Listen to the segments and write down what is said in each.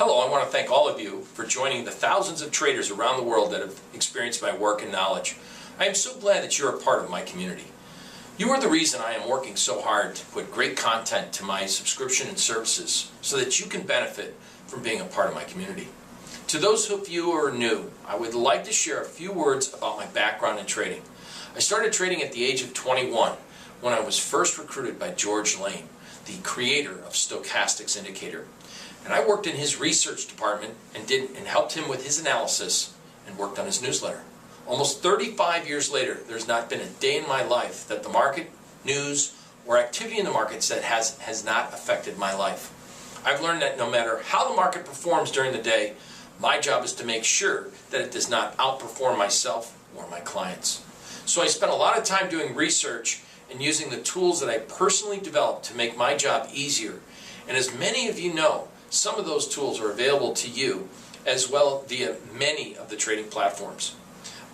Hello, I want to thank all of you for joining the thousands of traders around the world that have experienced my work and knowledge. I am so glad that you're a part of my community. You are the reason I am working so hard to put great content to my subscription and services so that you can benefit from being a part of my community. To those of you who are new, I would like to share a few words about my background in trading. I started trading at the age of 21 when I was first recruited by George Lane, the creator of Stochastics Indicator. And I worked in his research department and helped him with his analysis and worked on his newsletter. Almost 35 years later, there's not been a day in my life that the market, news, or activity in the markets that has not affected my life. I've learned that no matter how the market performs during the day, my job is to make sure that it does not outperform myself or my clients. So I spent a lot of time doing research and using the tools that I personally developed to make my job easier. And as many of you know, some of those tools are available to you as well via many of the trading platforms.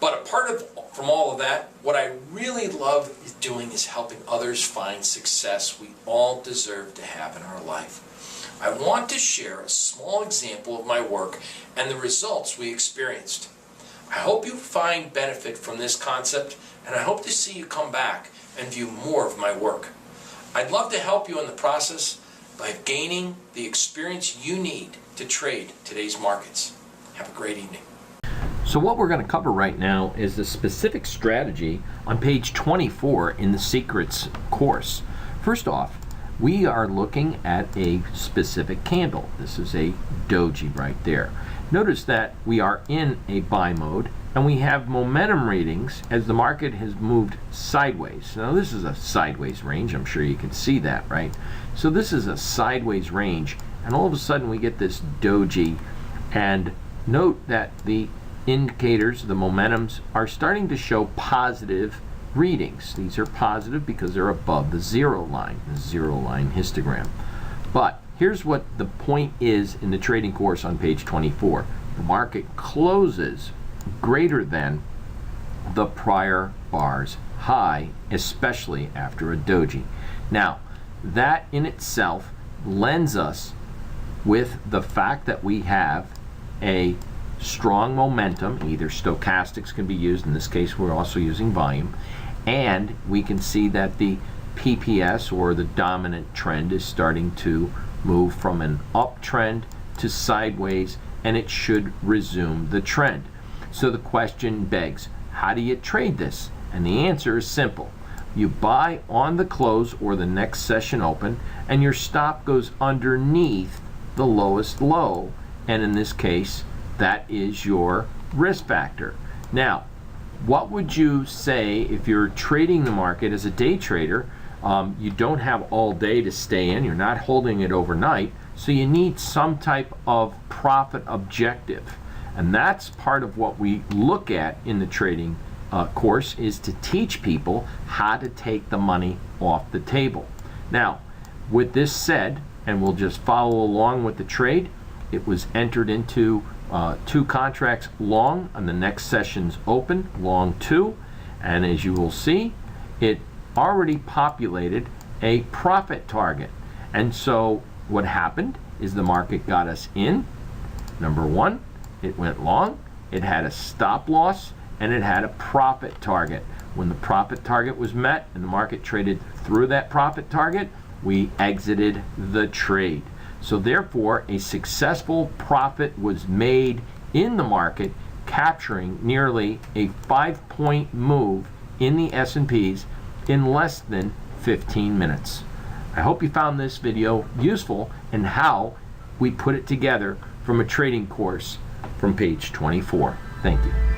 But apart from all of that, what I really love doing is helping others find success we all deserve to have in our life. I want to share a small example of my work and the results we experienced. I hope you find benefit from this concept, and I hope to see you come back and view more of my work. I'd love to help you in the process by gaining the experience you need to trade today's markets. Have a great evening. So what we're going to cover right now is the specific strategy on page 24 in the Secrets course. First off, we are looking at a specific candle. This is a doji right there. Notice that we are in a buy mode and we have momentum readings as the market has moved sideways. Now this is a sideways range. I'm sure you can see that, right? So this is a sideways range, and all of a sudden we get this doji, and note that the indicators, the momentums, are starting to show positive readings. These are positive because they're above the zero line histogram. But here's what the point is in the trading course on page 24. The market closes greater than the prior bar's high, especially after a doji. Now, that in itself lends us with the fact that we have a strong momentum. Either stochastics can be used, in this case we're also using volume, and we can see that the PPS, or the dominant trend, is starting to move from an uptrend to sideways, and it should resume the trend. So the question begs, how do you trade this? And the answer is simple. You buy on the close or the next session open, and your stop goes underneath the lowest low, and in this case that is your risk factor. Now, what would you say if you're trading the market as a day trader? You don't have all day to stay in, you're not holding it overnight, so you need some type of profit objective. And that's part of what we look at in the trading course, is to teach people how to take the money off the table. Now, with this said, and we'll just follow along with the trade, it was entered into 2 contracts long on the next session's open, long 2, and as you will see, it already populated a profit target. And so what happened is the market got us in. Number 1, it went long, it had a stop loss, and it had a profit target. When the profit target was met and the market traded through that profit target, we exited the trade. So therefore, a successful profit was made in the market, capturing nearly a 5-point move in the S&Ps in less than 15 minutes. I hope you found this video useful in how we put it together from a trading course from page 24. Thank you.